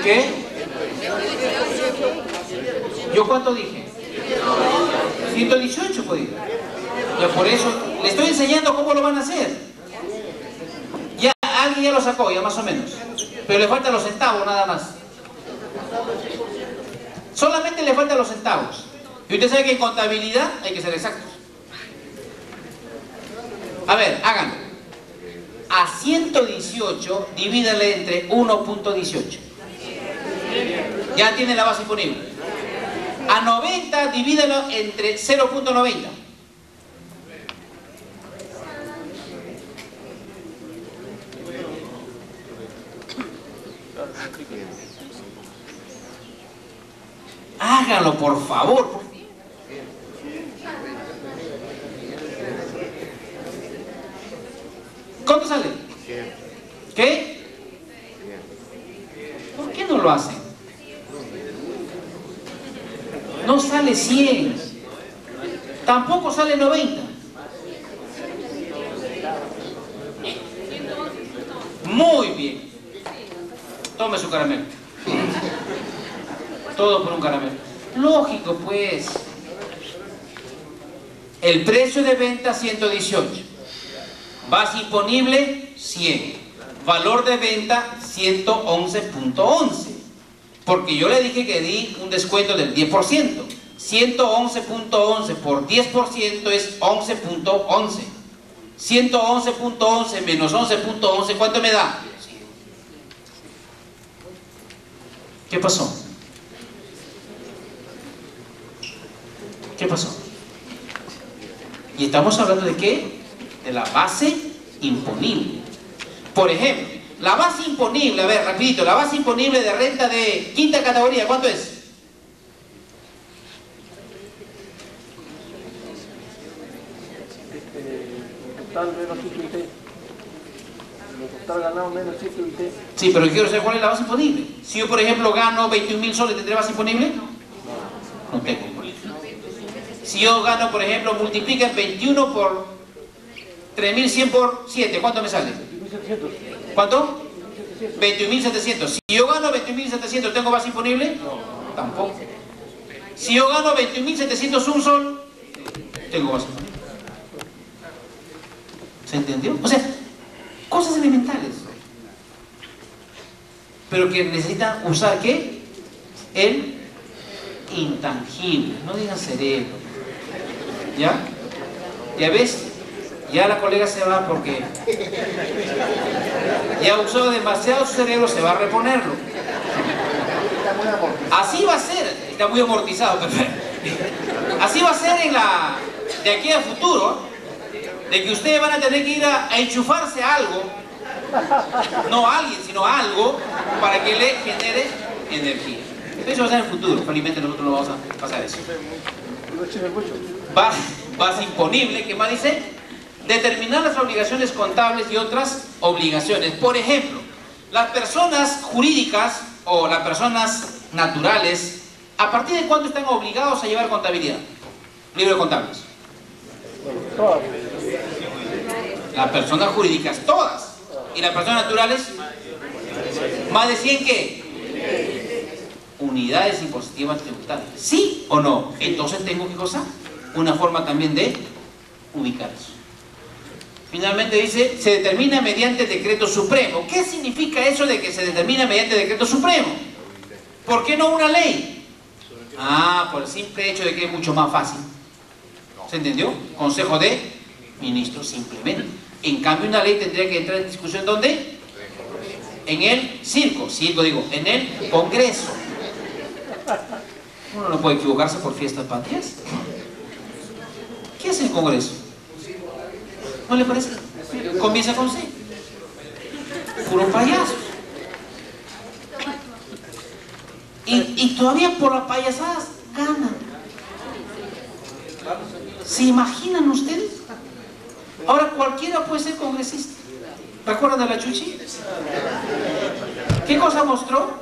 ¿Qué? ¿Yo cuánto dije? 118 pues. Ya por eso le estoy enseñando cómo lo van a hacer. Ya alguien ya lo sacó, ya más o menos. Pero le faltan los centavos nada más. Solamente le faltan los centavos. Y usted sabe que en contabilidad hay que ser exactos. A ver, háganlo. A 118 divídale entre 1.18. Ya tiene la base imponible. A 90 divídalo entre 0.90. Háganlo, por favor. ¿Cuánto sale? ¿Qué? ¿Por qué no lo hacen? No sale 100. Tampoco sale 90. Muy bien. Tome su caramelo. Todo por un caramelo. Lógico, pues. El precio de venta 118. Base imponible 100. Valor de venta 111.11. Porque yo le dije que di un descuento del 10%. 111.11 por 10% es 11.11. 111.11 menos 11.11, ¿cuánto me da? ¿Qué pasó? ¿Qué pasó? ¿Y estamos hablando de qué? De la base imponible. Por ejemplo, la base imponible, a ver, rapidito, la base imponible de renta de quinta categoría, ¿cuánto es? Total menos 120. Total ganado menos 120. Sí, pero quiero saber cuál es la base imponible. Si yo, por ejemplo, gano 21.000 soles, ¿tendré base imponible? No tengo. Si yo gano, por ejemplo, multipliquen 21 por 3.100 por 7, ¿cuánto me sale? 21.700. ¿Cuánto? 21.700. Si yo gano 21.700, ¿tengo base imponible? No. Tampoco. Si yo gano 21.701 sol, tengo base imponible. ¿Se entendió? O sea, cosas elementales. Pero que necesitan usar, ¿qué? El intangible. No digan cerebro. ¿Ya? ¿Ya ves? Ya la colega se va porque ya usó demasiado su cerebro, se va a reponerlo. Así va a ser, está muy amortizado, perfecto. Así va a ser de aquí a futuro, de que ustedes van a tener que ir a enchufarse algo No a alguien, sino a algo para que le genere energía. Eso va a ser en el futuro, felizmente nosotros no vamos a pasar eso. Base imponible, ¿qué más dice? Determinar las obligaciones contables y otras obligaciones. Por ejemplo, las personas jurídicas o las personas naturales, ¿a partir de cuándo están obligados a llevar contabilidad? Libro de contables. Las personas jurídicas, todas. ¿Y las personas naturales? Más de 100 ¿qué? Unidades impositivas tributarias. ¿Sí o no? Entonces tengo que gozar una forma también de ubicar eso. Finalmente dice, se determina mediante decreto supremo. ¿Qué significa eso de que se determina mediante decreto supremo? ¿Por qué no una ley? Ah, por el simple hecho de que es mucho más fácil. ¿Se entendió? Consejo de Ministros, simplemente. En cambio, una ley tendría que entrar en discusión, ¿dónde? En el circo, en el Congreso. Uno no puede equivocarse por fiestas patrias. ¿Qué hace el Congreso? ¿No le parece? Comienza con C. Puro payasos. Y todavía por las payasadas ganan. ¿Se imaginan ustedes? Ahora cualquiera puede ser congresista. ¿Recuerdan de la Chuchi? ¿Qué cosa mostró?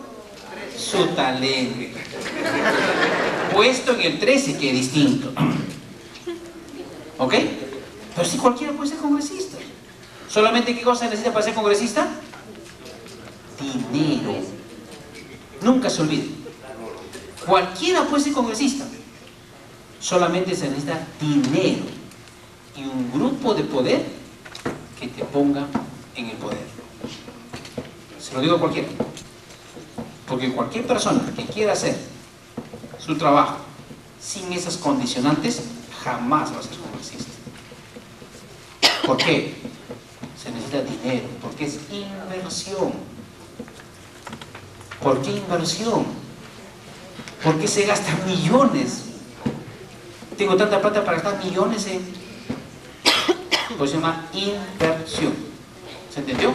Su talento. Puesto en el 13, que es distinto. ¿Ok? Pero si cualquiera puede ser congresista. ¿Solamente qué cosa necesita para ser congresista? Dinero. Nunca se olvide. Cualquiera puede ser congresista. Solamente se necesita dinero y un grupo de poder que te ponga en el poder. Se lo digo a cualquiera. Porque cualquier persona que quiera hacer su trabajo sin esas condicionantes jamás va a ser congresista. ¿Por qué? Se necesita dinero, porque es inversión. ¿Por qué inversión? Porque se gastan millones. Tengo tanta plata para gastar millones en... Pues se llama inversión. ¿Se entendió?